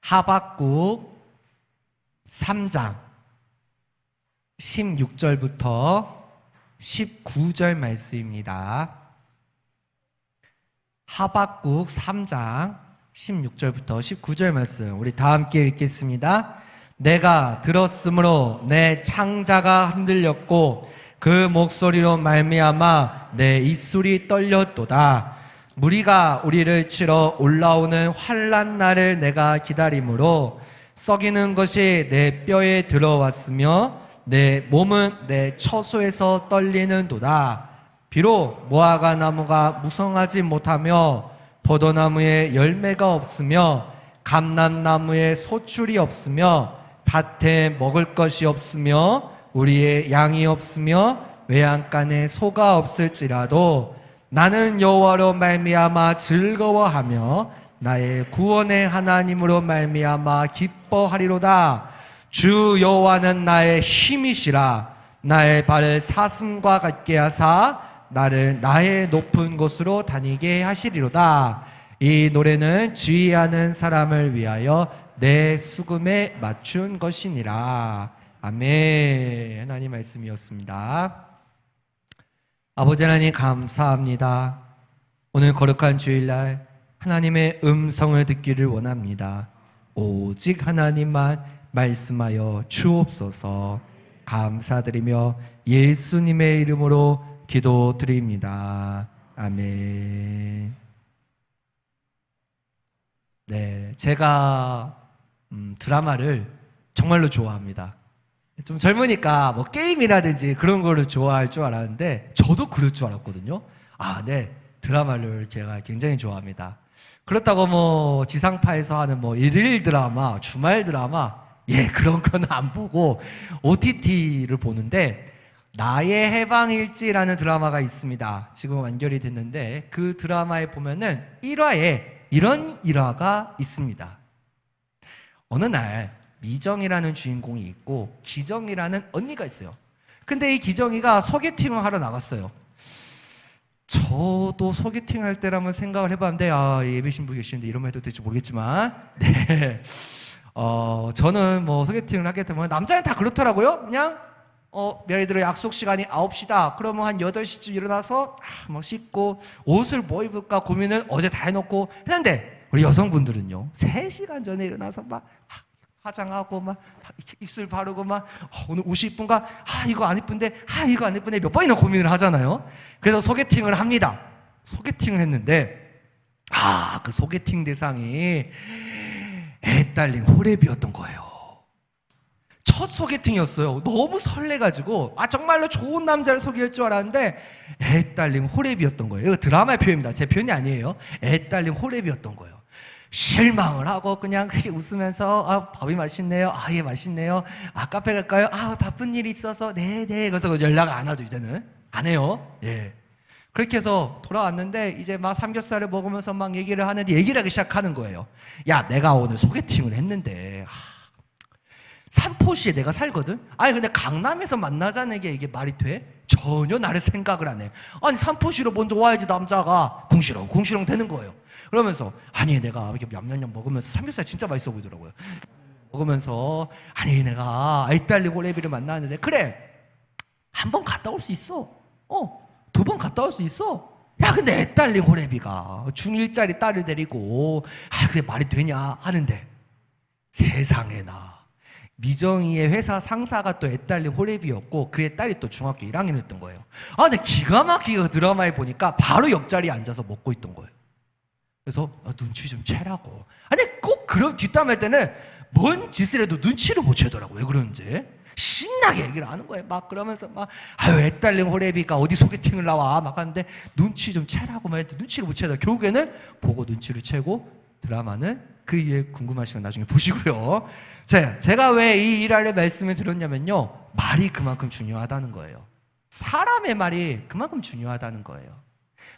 하박국 3장 16절부터 19절 말씀입니다. 하박국 3장 16절부터 19절 말씀 우리 다 함께 읽겠습니다. 내가 들었으므로 내 창자가 흔들렸고 그 목소리로 말미암아 내 입술이 떨렸도다. 무리가 우리를 치러 올라오는 환난 날을 내가 기다림으로 썩이는 것이 내 뼈에 들어왔으며 내 몸은 내 처소에서 떨리는도다. 비록 무화과 나무가 무성하지 못하며 포도나무에 열매가 없으며 감람나무에 소출이 없으며 밭에 먹을 것이 없으며 우리의 양이 없으며 외양간에 소가 없을지라도 나는 여호와로 말미암아 즐거워하며 나의 구원의 하나님으로 말미암아 기뻐하리로다. 주 여호와는 나의 힘이시라. 나의 발을 사슴과 같게 하사 나를 나의 높은 곳으로 다니게 하시리로다. 이 노래는 지휘하는 사람을 위하여 내 수금에 맞춘 것이니라. 아멘. 하나님 말씀이었습니다. 아버지 하나님 감사합니다. 오늘 거룩한 주일날 하나님의 음성을 듣기를 원합니다. 오직 하나님만 말씀하여 주옵소서. 감사드리며 예수님의 이름으로 기도드립니다. 아멘. 네, 제가 드라마를 정말로 좋아합니다. 좀 젊으니까 뭐 게임이라든지 그런 거를 좋아할 줄 알았는데 저도 그럴 줄 알았거든요. 네, 드라마를 제가 굉장히 좋아합니다. 그렇다고 뭐 지상파에서 하는 뭐 일일 드라마, 주말 드라마 그런 거는 안 보고 OTT를 보는데 나의 해방일지라는 드라마가 있습니다. 지금 완결이 됐는데 그 드라마에 보면은 1화에 이런 일화가 있습니다. 어느 날 미정이라는 주인공이 있고 기정이라는 언니가 있어요. 근데 이 기정이가 소개팅을 하러 나갔어요. 저도 소개팅 할 때라면 생각을 해봤는데 예비 신부 계시는데 이런 말 해도 될지 모르겠지만 네. 저는 뭐 소개팅을 하게 되면 남자는 다 그렇더라고요. 그냥 예를 들어 약속 시간이 9시다. 그러면 한 8시쯤 일어나서 뭐 씻고 옷을 뭐 입을까 고민을 어제 다 해놓고 했는데 우리 여성분들은요 3시간 전에 일어나서 막 화장하고 막 입술 바르고 막 오늘 옷이 이쁜가? 이거 안 이쁜데 이거 안 이쁜데 몇 번이나 고민을 하잖아요. 그래서 소개팅을 합니다. 소개팅을 했는데 그 소개팅 대상이 애 딸린 호랩이었던 거예요. 첫 소개팅이었어요. 너무 설레가지고 정말로 좋은 남자를 소개할 줄 알았는데 애 딸린 호랩이었던 거예요. 이거 드라마의 표현입니다. 제 표현이 아니에요. 애 딸린 호랩이었던 거예요. 실망을 하고 그냥 웃으면서 밥이 맛있네요. 예 맛있네요. 카페 갈까요? 바쁜 일이 있어서 네. 그래서 연락 안 하죠. 이제는 안 해요. 그렇게 해서 돌아왔는데 이제 막 삼겹살을 먹으면서 막 얘기를 하기 시작하는 거예요. 야, 내가 오늘 소개팅을 했는데 삼포시에 내가 살거든? 근데 강남에서 만나자는 게 이게 말이 돼? 전혀 나를 생각을 안 해. 삼포시로 먼저 와야지 남자가 궁시렁 되는 거예요. 그러면서 내가 이렇게 냠냠냠 먹으면서 삼겹살 진짜 맛있어 보이더라고요. 먹으면서 내가 아이딸리 호레비를 만났는데 그래 한 번 갔다 올 수 있어. 2번 갔다 올 수 있어. 근데 애딸리 호레비가 중1짜리 딸을 데리고 그게 말이 되냐 하는데 세상에나 미정이의 회사 상사가 또 애딸리 호랩이었고 그의 딸이 또 중학교 1학년이었던 거예요. 근데 기가 막히게 드라마에 보니까 바로 옆자리에 앉아서 먹고 있던 거예요. 그래서 눈치 좀 채라고. 꼭 그런 뒷담할 때는 뭔 짓을 해도 눈치를 못 채더라고. 왜 그런지 신나게 얘기를 하는 거예요. 막 그러면서 막 애딸린 호랩이가 어디 소개팅을 나와 막 하는데 눈치 좀 채라고 막 했는데 눈치를 못 채다. 결국에는 보고 눈치를 채고 드라마는 그 이해 궁금하시면 나중에 보시고요. 제가 왜 이 일화를 말씀을 드렸냐면요. 말이 그만큼 중요하다는 거예요. 사람의 말이 그만큼 중요하다는 거예요.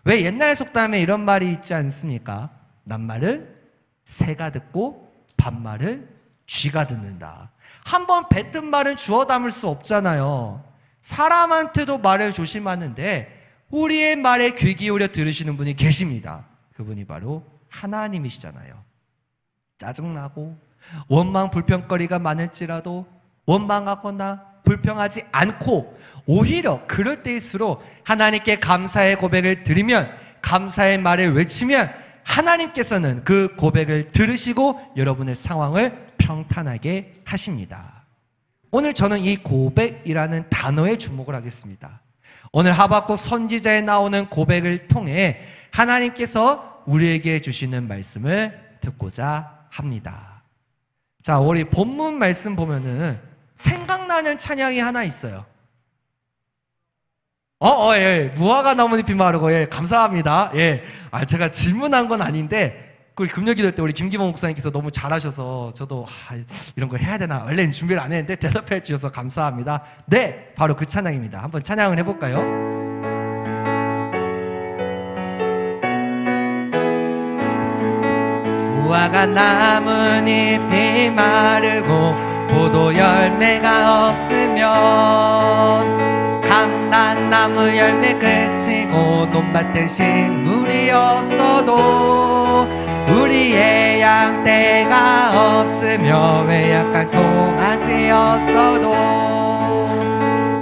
왜 옛날 속담에 이런 말이 있지 않습니까? 낱말은 새가 듣고 반말은 쥐가 듣는다. 한번 뱉은 말은 주워 담을 수 없잖아요. 사람한테도 말을 조심하는데 우리의 말에 귀 기울여 들으시는 분이 계십니다. 그분이 바로 하나님이시잖아요. 짜증나고 원망 불평거리가 많을지라도 원망하거나 불평하지 않고 오히려 그럴 때일수록 하나님께 감사의 고백을 드리면, 감사의 말을 외치면 하나님께서는 그 고백을 들으시고 여러분의 상황을 평탄하게 하십니다. 오늘 저는 이 고백이라는 단어에 주목을 하겠습니다. 오늘 하박국 선지자에 나오는 고백을 통해 하나님께서 우리에게 주시는 말씀을 듣고자 합니다. 자, 우리 본문 말씀 보면은 생각나는 찬양이 하나 있어요. 예. 무화과 나뭇잎이 마르고, 예, 감사합니다. 예. 제가 질문한 건 아닌데, 그 금요기도 때 우리 김기범 목사님께서 너무 잘하셔서 저도 이런 거 해야 되나 원래는 준비를 안 했는데 대답해 주셔서 감사합니다. 네, 바로 그 찬양입니다. 한번 찬양을 해볼까요? 무화과 나뭇잎이 마르고 포도 열매가 없으면 감단나무 열매 그치고 논밭은 식물이 없어도 우리의 양떼가 없으며 외약한 송아지였어도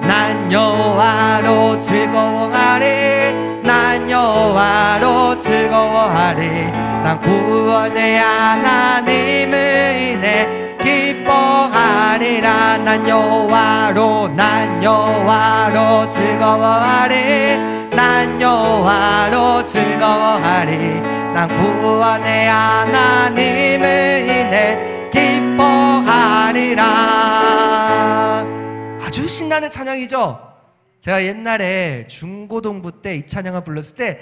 난 여호와로 즐거워하리, 난 여호와로 즐거워하리. 난 구원의 하나님을 인해 기뻐하리라. 난 여호와로 즐거워하리, 난 여호와로 즐거워하리. 난 구원의 하나님을 인해 기뻐하리라. 아주 신나는 찬양이죠. 제가 옛날에 중고등부 때 이 찬양을 불렀을 때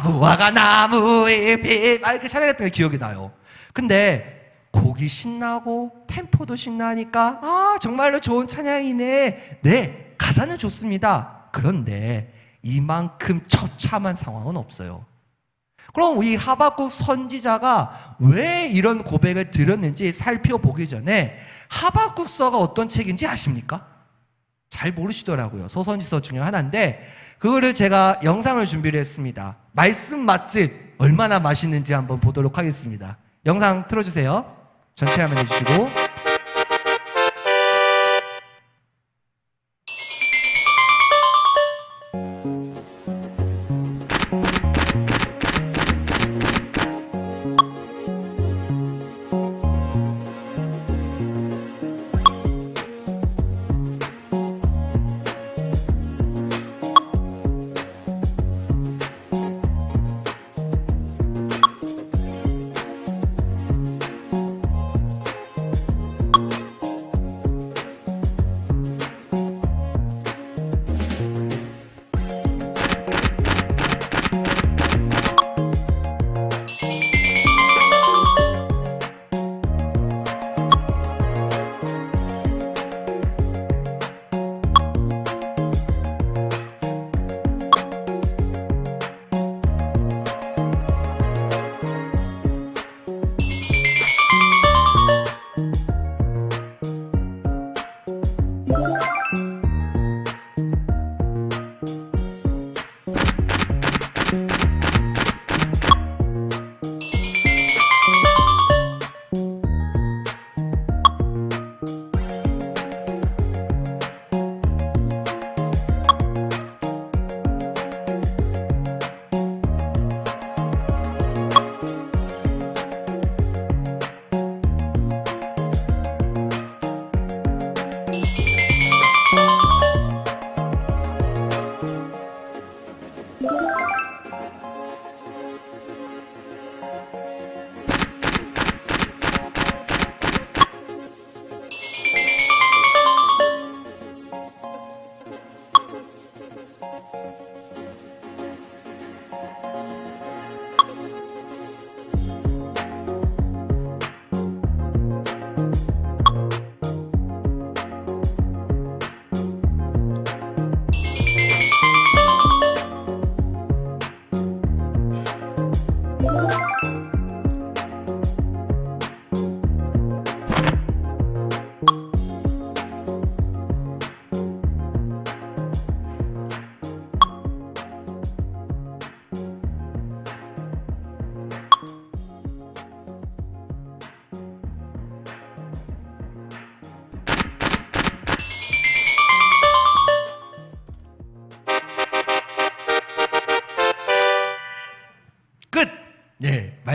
무화과 나무잎이 이렇게 찬양했던 게 기억이 나요. 근데 곡이 신나고 템포도 신나니까 정말로 좋은 찬양이네. 네, 가사는 좋습니다. 그런데 이만큼 처참한 상황은 없어요. 그럼 이 하박국 선지자가 왜 이런 고백을 드렸는지 살펴보기 전에 하박국서가 어떤 책인지 아십니까? 잘 모르시더라고요. 소선지서 중에 하나인데 그거를 제가 영상을 준비를 했습니다. 말씀 맛집 얼마나 맛있는지 한번 보도록 하겠습니다. 영상 틀어주세요. 전체 화면 해주시고.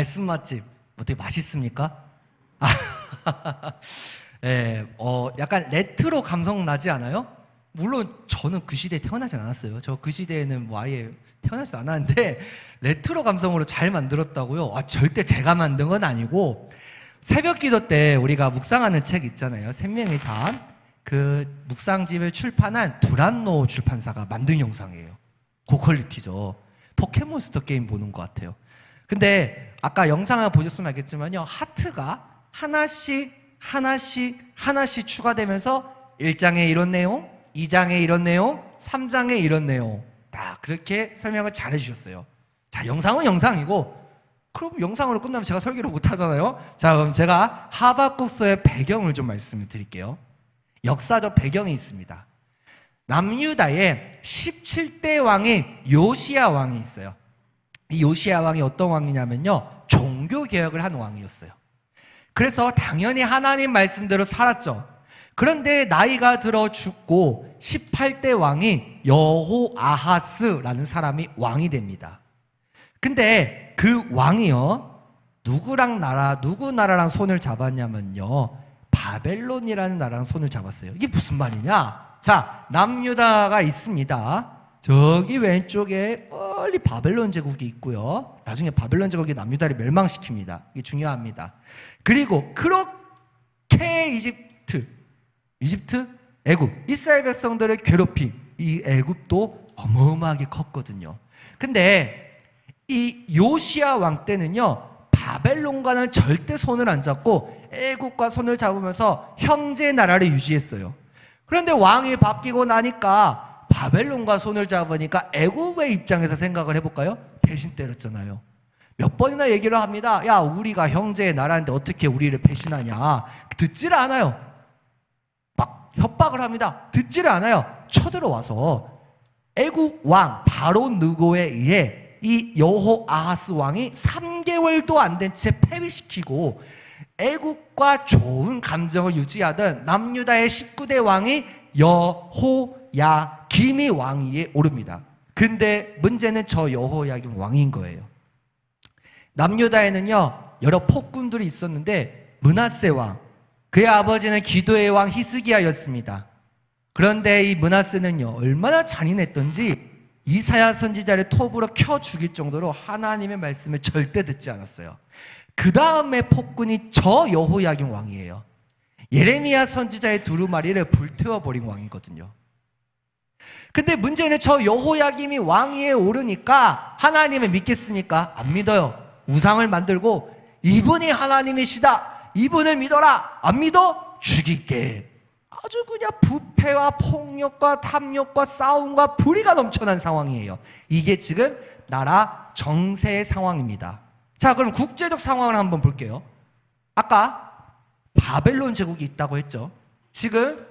말씀 맛집 어떻게 맛있습니까? 예, 약간 레트로 감성 나지 않아요? 물론 저는 그 시대에 태어나진 않았어요. 저 그 시대에는 뭐 아예 태어나지도 않았는데 레트로 감성으로 잘 만들었다고요? 절대 제가 만든 건 아니고 새벽 기도 때 우리가 묵상하는 책 있잖아요. 생명의 산. 그 묵상집을 출판한 두란노 출판사가 만든 영상이에요. 고퀄리티죠. 포켓몬스터 게임 보는 것 같아요. 근데 아까 영상을 보셨으면 알겠지만요. 하트가 하나씩 추가되면서 1장에 이런 내용, 2장에 이런 내용, 3장에 이런 내용 다 그렇게 설명을 잘 해주셨어요. 자, 영상은 영상이고 그럼 영상으로 끝나면 제가 설교를 못하잖아요. 자, 그럼 제가 하박국서의 배경을 좀 말씀을 드릴게요. 역사적 배경이 있습니다. 남유다에 17대 왕인 요시야 왕이 있어요. 이 요시야 왕이 어떤 왕이냐면요, 종교개혁을 한 왕이었어요. 그래서 당연히 하나님 말씀대로 살았죠. 그런데 나이가 들어 죽고 18대 왕이 여호아하스라는 사람이 왕이 됩니다. 근데 그 왕이요, 누구 나라랑 손을 잡았냐면요, 바벨론이라는 나라랑 손을 잡았어요. 이게 무슨 말이냐? 자, 남유다가 있습니다. 저기 왼쪽에 멀리 바벨론 제국이 있고요. 나중에 바벨론 제국이 남유다를 멸망시킵니다. 이게 중요합니다. 그리고 그렇게 이집트, 애굽, 이스라엘 백성들을 괴롭힌 이 애굽도 어마어마하게 컸거든요. 근데 이 요시야 왕 때는요, 바벨론과는 절대 손을 안 잡고 애굽과 손을 잡으면서 형제 나라를 유지했어요. 그런데 왕이 바뀌고 나니까 바벨론과 손을 잡으니까 애굽의 입장에서 생각을 해볼까요? 배신 때렸잖아요. 몇 번이나 얘기를 합니다. 야, 우리가 형제의 나라인데 어떻게 우리를 배신하냐. 듣지를 않아요. 막 협박을 합니다. 듣지를 않아요. 쳐들어와서 애굽 왕 바로 느고에 의해 이 여호아하스 왕이 3개월도 안 된 채 폐위시키고 애국과 좋은 감정을 유지하던 남유다의 19대 왕이 여호야김이 왕위에 오릅니다. 근데 문제는 저 여호야김 왕인 거예요. 남유다에는요, 여러 폭군들이 있었는데 므낫세 왕, 그의 아버지는 기도의 왕 히스기야였습니다. 그런데 이 므낫세는요, 얼마나 잔인했던지 이사야 선지자를 톱으로 켜 죽일 정도로 하나님의 말씀을 절대 듣지 않았어요. 그 다음에 폭군이 저 여호야김 왕이에요. 예레미야 선지자의 두루마리를 불태워버린 왕이거든요. 근데 문제는 저 여호야김이 왕위에 오르니까 하나님을 믿겠습니까? 안 믿어요. 우상을 만들고 이분이 하나님이시다, 이분을 믿어라. 안 믿어? 죽일게. 아주 그냥 부패와 폭력과 탐욕과 싸움과 불의가 넘쳐난 상황이에요. 이게 지금 나라 정세의 상황입니다. 자, 그럼 국제적 상황을 한번 볼게요. 아까 바벨론 제국이 있다고 했죠. 지금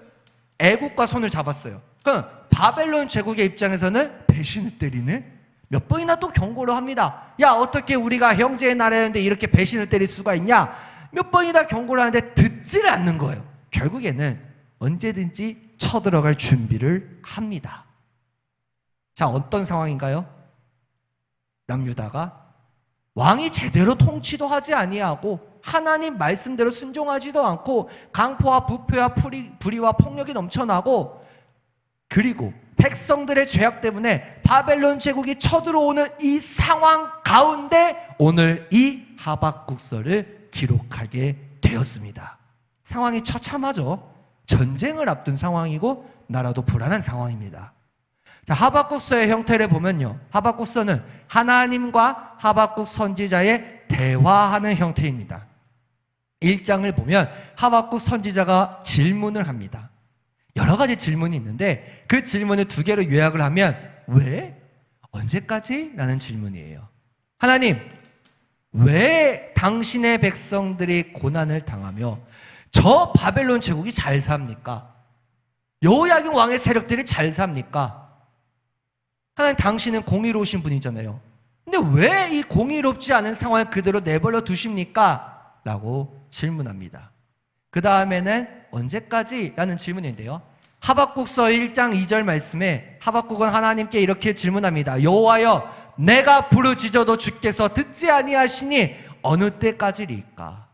애국과 손을 잡았어요. 그럼 바벨론 제국의 입장에서는 배신을 때리네? 몇 번이나 또 경고를 합니다. 야, 어떻게 우리가 형제의 나라였는데 이렇게 배신을 때릴 수가 있냐? 몇 번이나 경고를 하는데 듣지를 않는 거예요. 결국에는 언제든지 쳐들어갈 준비를 합니다. 자, 어떤 상황인가요? 남유다가 왕이 제대로 통치도 하지 아니하고 하나님 말씀대로 순종하지도 않고 강포와 부패와 불의와 폭력이 넘쳐나고, 그리고 백성들의 죄악 때문에 바벨론 제국이 쳐들어오는 이 상황 가운데 오늘 이 하박국서를 기록하게 되었습니다. 상황이 처참하죠. 전쟁을 앞둔 상황이고 나라도 불안한 상황입니다. 자, 하박국서의 형태를 보면요, 하박국서는 하나님과 하박국 선지자의 대화하는 형태입니다. 1장을 보면 하박국 선지자가 질문을 합니다. 여러 가지 질문이 있는데 그 질문을 2개로 요약을 하면 왜? 언제까지? 라는 질문이에요. 하나님, 왜 당신의 백성들이 고난을 당하며 저 바벨론 제국이 잘 삽니까? 여호야김 왕의 세력들이 잘 삽니까? 하나님, 당신은 공의로우신 분이잖아요. 근데 왜 이 공의롭지 않은 상황을 그대로 내버려 두십니까? 라고 질문합니다. 그 다음에는 언제까지? 라는 질문인데요, 하박국서 1장 2절 말씀에 하박국은 하나님께 이렇게 질문합니다. 여호와여, 내가 부르짖어도 주께서 듣지 아니하시니 어느 때까지리까?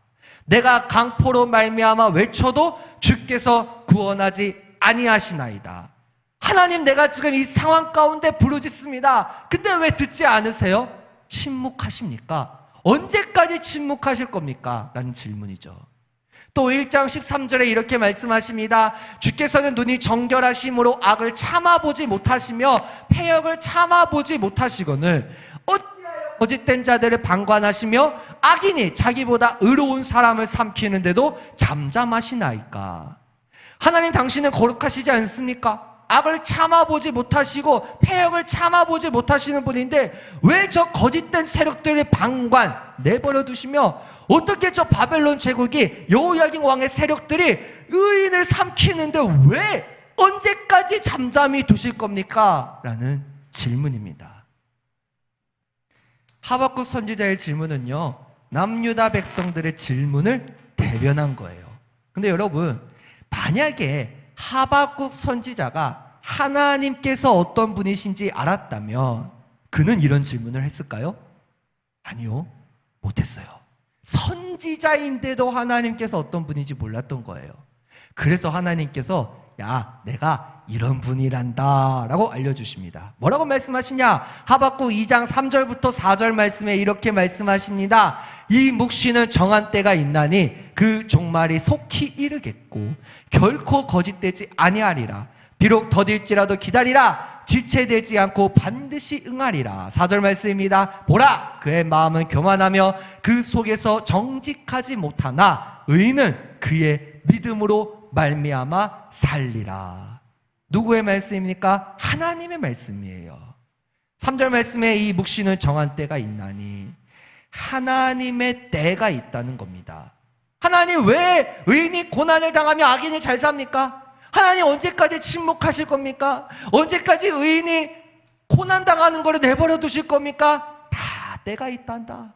내가 강포로 말미암아 외쳐도 주께서 구원하지 아니하시나이다. 하나님, 내가 지금 이 상황 가운데 부르짖습니다. 근데 왜 듣지 않으세요? 침묵하십니까? 언제까지 침묵하실 겁니까? 라는 질문이죠. 또 1장 13절에 이렇게 말씀하십니다. 주께서는 눈이 정결하심으로 악을 참아보지 못하시며 패역을 참아보지 못하시거늘 어찌하여 거짓된 자들을 방관하시며 악인이 자기보다 의로운 사람을 삼키는데도 잠잠하시나이까? 하나님, 당신은 거룩하시지 않습니까? 악을 참아보지 못하시고 패역을 참아보지 못하시는 분인데 왜 저 거짓된 세력들의 방관 내버려 두시며 어떻게 저 바벨론 제국이 여호야긴 왕의 세력들이 의인을 삼키는데 왜 언제까지 잠잠히 두실 겁니까? 라는 질문입니다. 하박국 선지자의 질문은요, 남유다 백성들의 질문을 대변한 거예요. 근데 여러분, 만약에 하박국 선지자가 하나님께서 어떤 분이신지 알았다면 그는 이런 질문을 했을까요? 아니요, 못했어요. 선지자인데도 하나님께서 어떤 분인지 몰랐던 거예요. 그래서 하나님께서 야, 내가 이런 분이란다 라고 알려주십니다. 뭐라고 말씀하시냐? 하박국 2장 3절부터 4절 말씀에 이렇게 말씀하십니다. 이 묵시는 정한 때가 있나니 그 종말이 속히 이르겠고 결코 거짓되지 아니하리라. 비록 더딜지라도 기다리라. 지체되지 않고 반드시 응하리라. 4절 말씀입니다. 보라, 그의 마음은 교만하며 그 속에서 정직하지 못하나 의인은 그의 믿음으로 말미암아 살리라. 누구의 말씀입니까? 하나님의 말씀이에요. 3절 말씀에 이 묵시는 정한 때가 있나니 하나님의 때가 있다는 겁니다. 하나님, 왜 의인이 고난을 당하며 악인이 잘 삽니까? 하나님, 언제까지 침묵하실 겁니까? 언제까지 의인이 고난당하는 거를 내버려 두실 겁니까? 다 때가 있단다.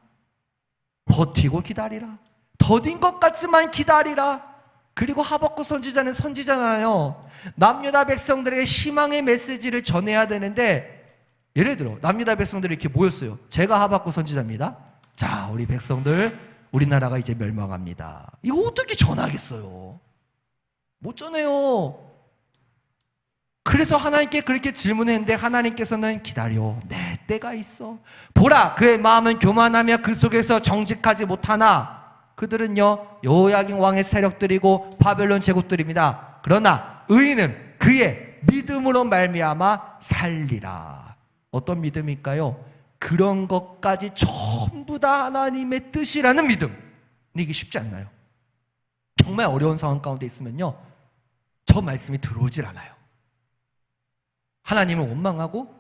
버티고 기다리라. 더딘 것 같지만 기다리라. 그리고 하박국 선지자는 선지자잖아요. 남유다 백성들에게 희망의 메시지를 전해야 되는데, 예를 들어 남유다 백성들이 이렇게 모였어요. 제가 하박국 선지자입니다. 자, 우리 백성들, 우리나라가 이제 멸망합니다. 이거 어떻게 전하겠어요? 못 전해요. 그래서 하나님께 그렇게 질문했는데 하나님께서는 기다려, 내 때가 있어. 보라, 그의 마음은 교만하며 그 속에서 정직하지 못하나 그들은요 여호야긴 왕의 세력들이고 바벨론 제국들입니다. 그러나 의인은 그의 믿음으로 말미암아 살리라. 어떤 믿음일까요? 그런 것까지 전부 다 하나님의 뜻이라는 믿음. 근데 이게 쉽지 않나요? 정말 어려운 상황 가운데 있으면요 저 말씀이 들어오질 않아요. 하나님을 원망하고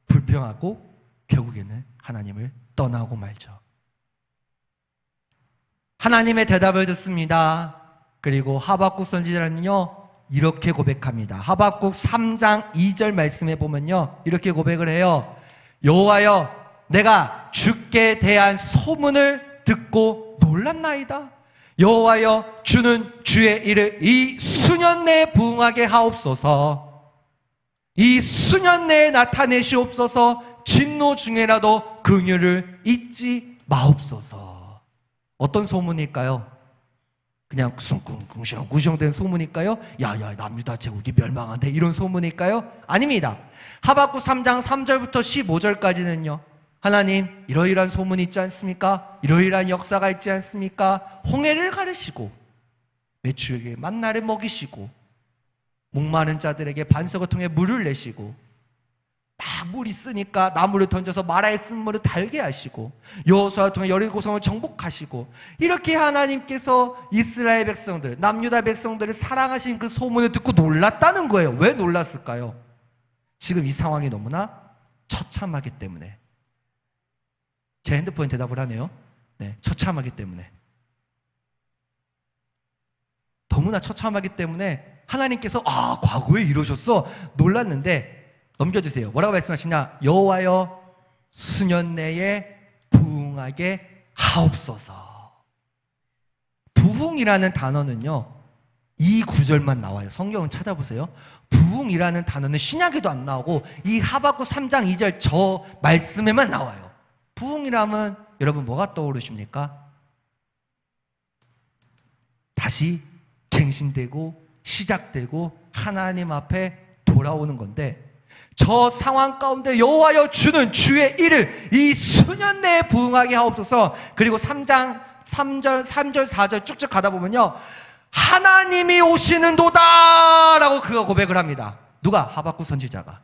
불평하고 결국에는 하나님을 떠나고 말죠. 하나님의 대답을 듣습니다. 그리고 하박국 선지자는요 이렇게 고백합니다. 하박국 3장 2절 말씀에 보면요 이렇게 고백을 해요. 여호와여, 내가 주께 대한 소문을 듣고 놀랐나이다. 여호와여, 주는 주의 일을 이 수년 내에 부응하게 하옵소서. 이 수년 내에 나타내시옵소서. 진노 중에라도 긍휼을 잊지 마옵소서. 어떤 소문일까요? 그냥 궁시렁궁시렁된 소문일까요? 야야, 남유다 제국이 멸망한대, 이런 소문일까요? 아닙니다. 하박국 3장 3절부터 15절까지는요 하나님, 이러이러한 소문이 있지 않습니까? 이러이러한 역사가 있지 않습니까? 홍해를 가르시고 메추에게 만나를 먹이시고 목마른 자들에게 반석을 통해 물을 내시고 막 물 있으니까 나무를 던져서 마라의 쓴물을 달게 하시고 여호수아를 통해 여리고성을 정복하시고, 이렇게 하나님께서 이스라엘 백성들, 남유다 백성들을 사랑하신 그 소문을 듣고 놀랐다는 거예요. 왜 놀랐을까요? 지금 이 상황이 너무나 처참하기 때문에. 제 핸드폰에 대답을 하네요. 네, 처참하기 때문에. 너무나 처참하기 때문에 하나님께서 과거에 이러셨어? 놀랐는데 넘겨주세요. 뭐라고 말씀하시냐? 여호와여, 수년 내에 부응하게 하옵소서. 부응이라는 단어는요 이 구절만 나와요. 성경은 찾아보세요. 부응이라는 단어는 신약에도 안 나오고 이 하박국 3장 2절 저 말씀에만 나와요. 부응이라면 여러분 뭐가 떠오르십니까? 다시 갱신되고 시작되고 하나님 앞에 돌아오는 건데, 저 상황 가운데 여호와여 주는 주의 일을 이 수년 내에 부응하게 하옵소서. 그리고 3절 4절 쭉쭉 가다 보면요, 하나님이 오시는도다 라고 그가 고백을 합니다. 누가? 하박국 선지자가.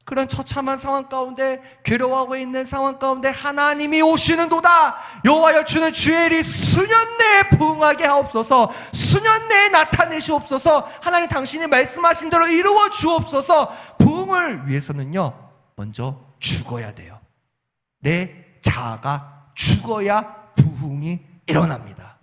그런 처참한 상황 가운데, 괴로워하고 있는 상황 가운데 하나님이 오시는도다, 여호와여 주는 주의 일이 수년 내에 부응하게 하옵소서, 수년 내에 나타내시옵소서, 하나님 당신이 말씀하신 대로 이루어 주옵소서. 부응을 위해서는요, 먼저 죽어야 돼요. 내 자아가 죽어야 부응이 일어납니다.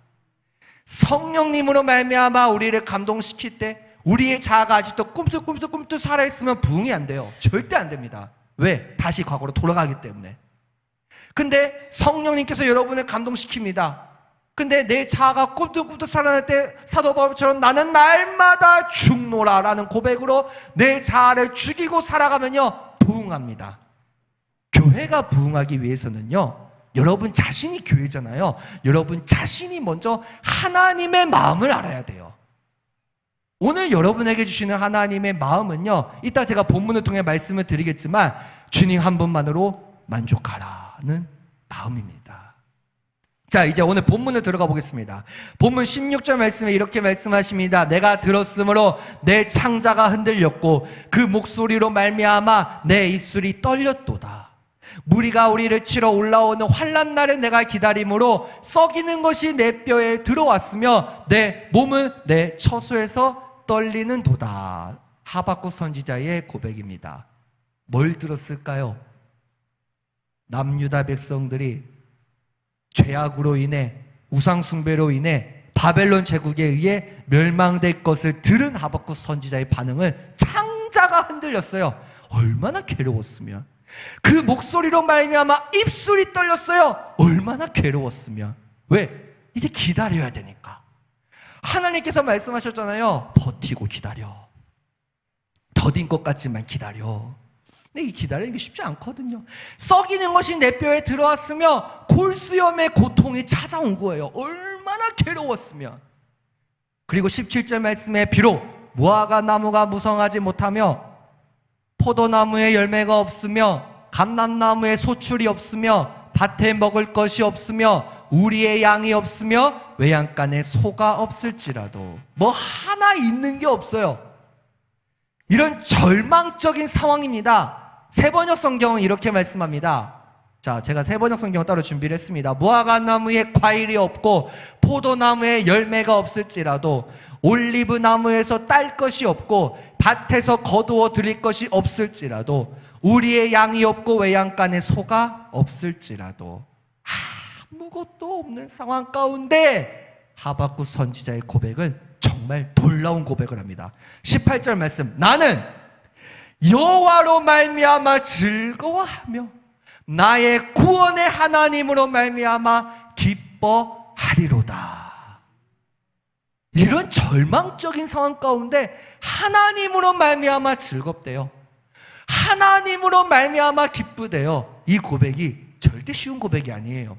성령님으로 말미암아 우리를 감동시킬 때 우리의 자아가 아직도 꿈틀꿈틀 살아있으면 부응이 안 돼요. 절대 안 됩니다. 왜? 다시 과거로 돌아가기 때문에. 근데 성령님께서 여러분을 감동시킵니다. 근데 내 자아가 꿈틀꿈틀 살아날 때 사도 바울처럼 나는 날마다 죽노라 라는 고백으로 내 자아를 죽이고 살아가면요, 부응합니다. 교회가 부응하기 위해서는요, 여러분 자신이 교회잖아요. 여러분 자신이 먼저 하나님의 마음을 알아야 돼요. 오늘 여러분에게 주시는 하나님의 마음은요, 이따 제가 본문을 통해 말씀을 드리겠지만 주님 한 분만으로 만족하라는 마음입니다. 자, 이제 오늘 본문을 들어가 보겠습니다. 본문 16절 말씀에 이렇게 말씀하십니다. 내가 들었으므로 내 창자가 흔들렸고 그 목소리로 말미암아 내 입술이 떨렸도다. 무리가 우리를 치러 올라오는 환난 날에 내가 기다림으로 썩이는 것이 내 뼈에 들어왔으며 내 몸은 내 처소에서 떨리는 도다. 하박국 선지자의 고백입니다. 뭘 들었을까요? 남유다 백성들이 죄악으로 인해, 우상숭배로 인해 바벨론 제국에 의해 멸망될 것을 들은 하박국 선지자의 반응은 창자가 흔들렸어요. 얼마나 괴로웠으면. 그 목소리로 말미암아 입술이 떨렸어요. 얼마나 괴로웠으면. 왜? 이제 기다려야 되니까. 하나님께서 말씀하셨잖아요. 버티고 기다려. 더딘 것 같지만 기다려. 근데 이 기다리는 게 쉽지 않거든요. 썩이는 것이 내 뼈에 들어왔으며 골수염의 고통이 찾아온 거예요. 얼마나 괴로웠으면. 그리고 17절 말씀에 비록 무화과 나무가 무성하지 못하며 포도나무에 열매가 없으며 감람나무에 소출이 없으며 밭에 먹을 것이 없으며 우리의 양이 없으며 외양간에 소가 없을지라도, 뭐 하나 있는 게 없어요. 이런 절망적인 상황입니다. 세번역 성경은 이렇게 말씀합니다. 자, 제가 세번역 성경을 따로 준비를 했습니다. 무화과 나무에 과일이 없고 포도나무에 열매가 없을지라도 올리브 나무에서 딸 것이 없고 밭에서 거두어 드릴 것이 없을지라도 우리의 양이 없고 외양간에 소가 없을지라도, 아무것도 없는 상황 가운데 하박국 선지자의 고백은 정말 놀라운 고백을 합니다. 18절 말씀, 나는 여호와로 말미암아 즐거워하며 나의 구원의 하나님으로 말미암아 기뻐하리로다. 이런 절망적인 상황 가운데 하나님으로 말미암아 즐겁대요. 하나님으로 말미암아 기쁘대요. 이 고백이 절대 쉬운 고백이 아니에요.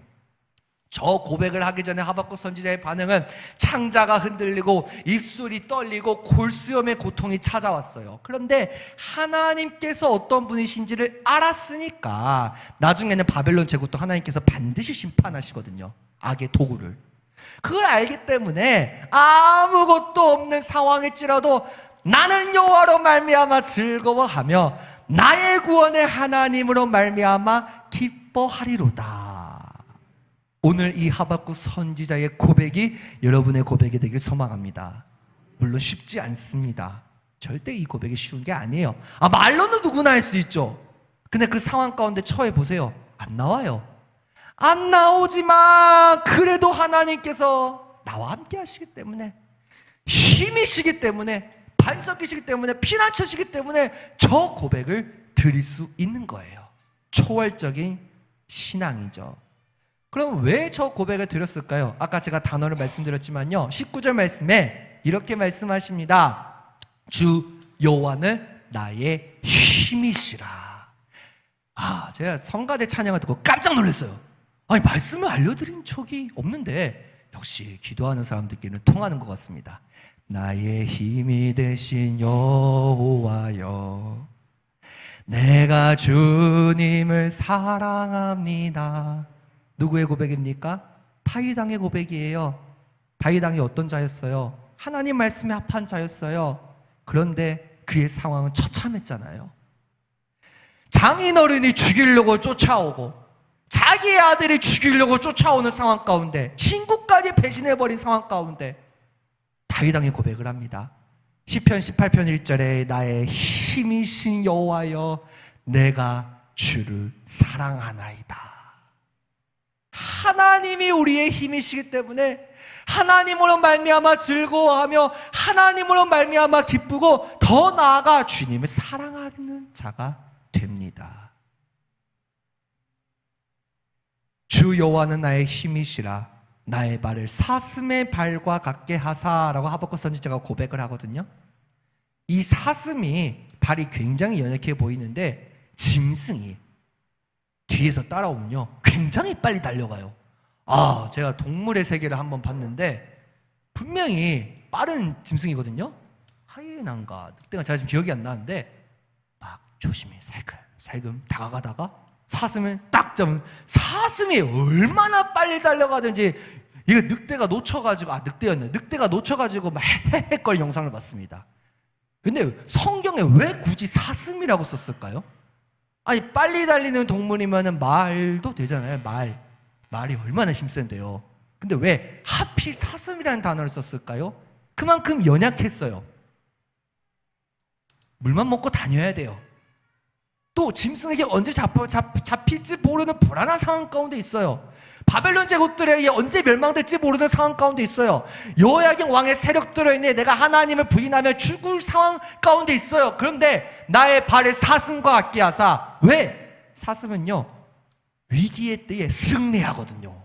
저 고백을 하기 전에 하박국 선지자의 반응은 창자가 흔들리고 입술이 떨리고 골수염의 고통이 찾아왔어요. 그런데 하나님께서 어떤 분이신지를 알았으니까 나중에는 바벨론 제국도 하나님께서 반드시 심판하시거든요. 악의 도구를. 그걸 알기 때문에 아무것도 없는 상황일지라도 나는 여호와로 말미암아 즐거워하며 나의 구원의 하나님으로 말미암아 기뻐하리로다. 오늘 이 하박국 선지자의 고백이 여러분의 고백이 되길 소망합니다. 물론 쉽지 않습니다. 절대 이 고백이 쉬운 게 아니에요. 말로는 누구나 할 수 있죠. 근데 그 상황 가운데 처해 보세요. 안 나와요. 안 나오지만 그래도 하나님께서 나와 함께 하시기 때문에, 힘이시기 때문에, 반석이시기 때문에, 피난처시기 때문에 저 고백을 드릴 수 있는 거예요. 초월적인 신앙이죠. 그럼 왜 저 고백을 드렸을까요? 아까 제가 단어를 말씀드렸지만요, 19절 말씀에 이렇게 말씀하십니다. 주 여호와는 나의 힘이시라. 제가 성가대 찬양을 듣고 깜짝 놀랐어요. 아니 말씀을 알려드린 적이 없는데 역시 기도하는 사람들끼리는 통하는 것 같습니다. 나의 힘이 되신 여호와여, 내가 주님을 사랑합니다. 누구의 고백입니까? 다윗왕의 고백이에요. 다윗왕이 어떤 자였어요? 하나님 말씀에 합한 자였어요. 그런데 그의 상황은 처참했잖아요. 장인어른이 죽이려고 쫓아오고 자기의 아들이 죽이려고 쫓아오는 상황 가운데 친구까지 배신해버린 상황 가운데 다윗왕이 고백을 합니다. 시편 18편 1절에 나의 힘이신 여호와여, 내가 주를 사랑하나이다. 하나님이 우리의 힘이시기 때문에 하나님으로 말미암아 즐거워하며 하나님으로 말미암아 기쁘고 더 나아가 주님을 사랑하는 자가 됩니다. 주 여호와는 나의 힘이시라, 나의 발을 사슴의 발과 같게 하사라고 하박국 선지자가 고백을 하거든요. 이 사슴이 발이 굉장히 연약해 보이는데 짐승이 뒤에서 따라오면요 굉장히 빨리 달려가요. 제가 동물의 세계를 한번 봤는데 분명히 빠른 짐승이거든요. 하이에나인가 늑대가 제가 지금 기억이 안 나는데 막 조심히 살금 다가가다가 사슴을 딱 잡으면 사슴이 얼마나 빨리 달려가든지 이거 늑대가 놓쳐가지고 늑대가 놓쳐가지고 막 헤헤거리는 영상을 봤습니다. 근데 성경에 왜 굳이 사슴이라고 썼을까요? 아니 빨리 달리는 동물이면 말도 되잖아요. 말이 얼마나 힘센데요. 근데 왜 하필 사슴이라는 단어를 썼을까요? 그만큼 연약했어요. 물만 먹고 다녀야 돼요. 또 짐승에게 언제 잡힐지 모르는 불안한 상황 가운데 있어요. 바벨론 제국들에게 언제 멸망될지 모르는 상황 가운데 있어요. 여호야긴 왕의 세력들로 인해 내가 하나님을 부인하며 죽을 상황 가운데 있어요. 그런데 나의 발에 사슴과 같게 하사. 왜? 사슴은요 위기의 때에 승리하거든요.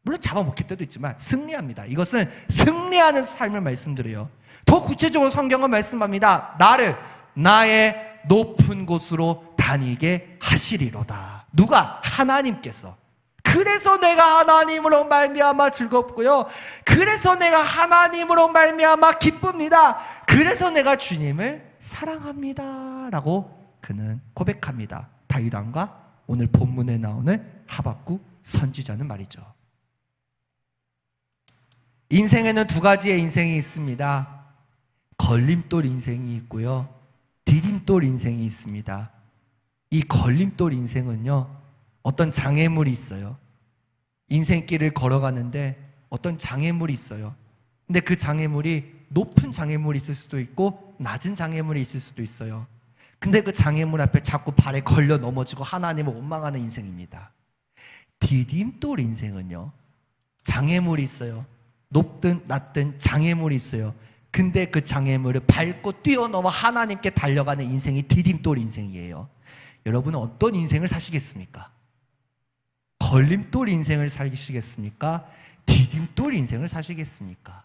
물론 잡아먹힐 때도 있지만 승리합니다. 이것은 승리하는 삶을 말씀드려요. 더 구체적으로 성경은 말씀합니다. 나를 나의 높은 곳으로 다니게 하시리로다. 누가? 하나님께서. 그래서 내가 하나님으로 말미암아 즐겁고요, 그래서 내가 하나님으로 말미암아 기쁩니다. 그래서 내가 주님을 사랑합니다 라고 그는 고백합니다. 다윗왕과 오늘 본문에 나오는 하박국 선지자는 말이죠. 인생에는 두 가지의 인생이 있습니다. 걸림돌 인생이 있고요, 디딤돌 인생이 있습니다. 이 걸림돌 인생은요 어떤 장애물이 있어요. 인생길을 걸어가는데 어떤 장애물이 있어요. 근데 그 장애물이 높은 장애물이 있을 수도 있고 낮은 장애물이 있을 수도 있어요. 근데 그 장애물 앞에 자꾸 발에 걸려 넘어지고 하나님을 원망하는 인생입니다. 디딤돌 인생은요 장애물이 있어요. 높든 낮든 장애물이 있어요. 근데 그 장애물을 밟고 뛰어넘어 하나님께 달려가는 인생이 디딤돌 인생이에요. 여러분은 어떤 인생을 사시겠습니까? 걸림돌 인생을 살시겠습니까? 디딤돌 인생을 사시겠습니까?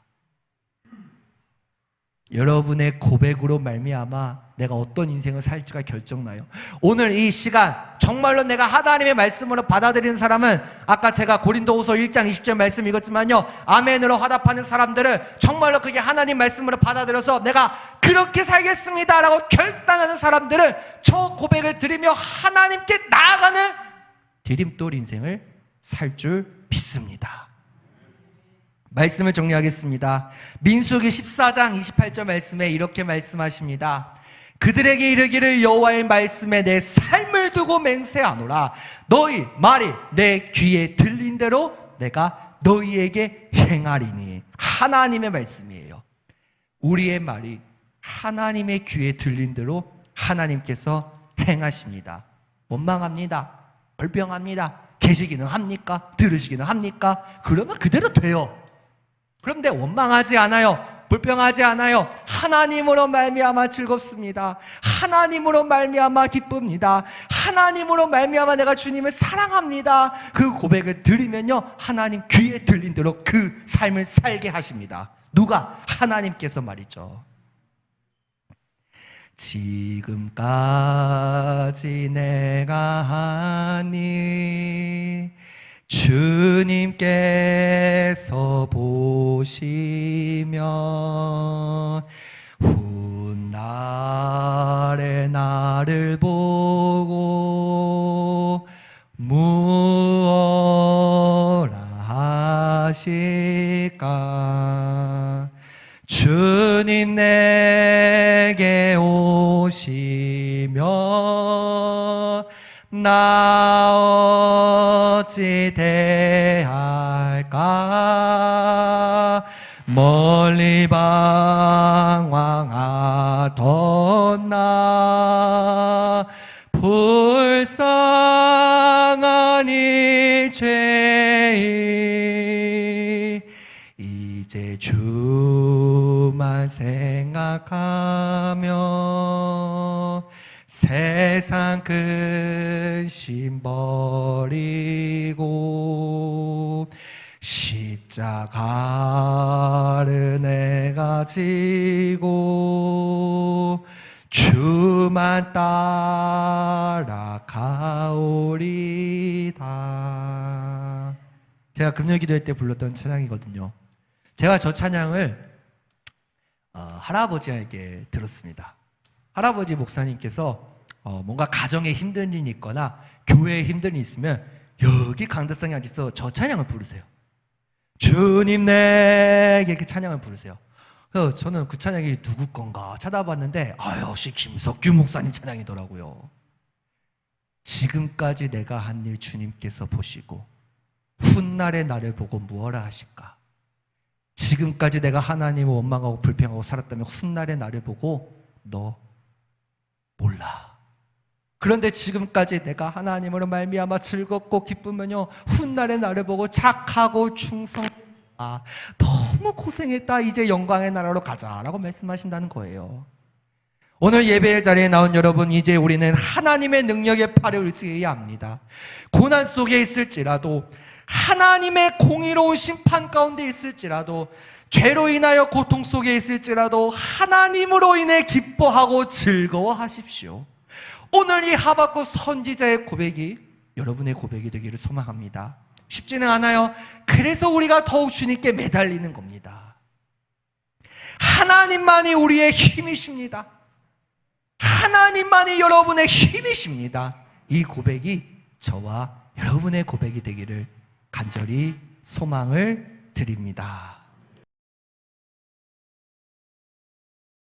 여러분의 고백으로 말미암아 내가 어떤 인생을 살지가 결정나요. 오늘 이 시간 정말로 내가 하나님의 말씀으로 받아들이는 사람은 아까 제가 고린도후서 1장 20절 말씀 읽었지만요, 아멘으로 화답하는 사람들은 정말로 그게 하나님 말씀으로 받아들여서 내가 그렇게 살겠습니다 라고 결단하는 사람들은 저 고백을 드리며 하나님께 나아가는 디딤돌 인생을 살 줄 믿습니다. 말씀을 정리하겠습니다. 민수기 14장 28절 말씀에 이렇게 말씀하십니다. 그들에게 이르기를 여호와의 말씀에 내 삶을 두고 맹세하노라. 너희 말이 내 귀에 들린 대로 내가 너희에게 행하리니. 하나님의 말씀이에요. 우리의 말이 하나님의 귀에 들린 대로 하나님께서 행하십니다. 원망합니다. 불평합니다. 계시기는 합니까? 들으시기는 합니까? 그러면 그대로 돼요. 그런데 원망하지 않아요. 불평하지 않아요. 하나님으로 말미암아 즐겁습니다. 하나님으로 말미암아 기쁩니다. 하나님으로 말미암아 내가 주님을 사랑합니다. 그 고백을 드리면요 하나님 귀에 들린 대로 그 삶을 살게 하십니다. 누가? 하나님께서 말이죠. 지금까지 내가 한 일 주님께서 보시면 훗날에 나를 보고 무엇라 하실까. 주님 내게 오시면 나 어찌 대할까. 멀리 방황하던 나 불쌍한 이 죄인 이제 주만 생각하며 세상 근심 버리고 십자가를 내가 지고 주만 따라가오리다. 제가 금요 기도회 때 불렀던 찬양이거든요. 제가 저 찬양을 할아버지에게 들었습니다. 할아버지 목사님께서 뭔가 가정에 힘든 일이 있거나 교회에 힘든 일이 있으면 여기 강대상에 앉아서 저 찬양을 부르세요. 주님 내게 이렇게 찬양을 부르세요. 그래서 저는 그 찬양이 누구 건가 찾아봤는데 역시 김석규 목사님 찬양이더라고요. 지금까지 내가 한 일 주님께서 보시고 훗날에 나를 보고 무엇라 하실까. 지금까지 내가 하나님을 원망하고 불평하고 살았다면 훗날에 나를 보고 너 몰라. 그런데 지금까지 내가 하나님으로 말미암아 즐겁고 기쁘면요 훗날에 나를 보고 착하고 충성했다. 너무 고생했다. 이제 영광의 나라로 가자라고 말씀하신다는 거예요. 오늘 예배의 자리에 나온 여러분, 이제 우리는 하나님의 능력의 팔을 의지해야 합니다. 고난 속에 있을지라도, 하나님의 공의로운 심판 가운데 있을지라도, 죄로 인하여 고통 속에 있을지라도 하나님으로 인해 기뻐하고 즐거워하십시오. 오늘 이 하박국 선지자의 고백이 여러분의 고백이 되기를 소망합니다. 쉽지는 않아요. 그래서 우리가 더욱 주님께 매달리는 겁니다. 하나님만이 우리의 힘이십니다. 하나님만이 여러분의 힘이십니다. 이 고백이 저와 여러분의 고백이 되기를 간절히 소망을 드립니다.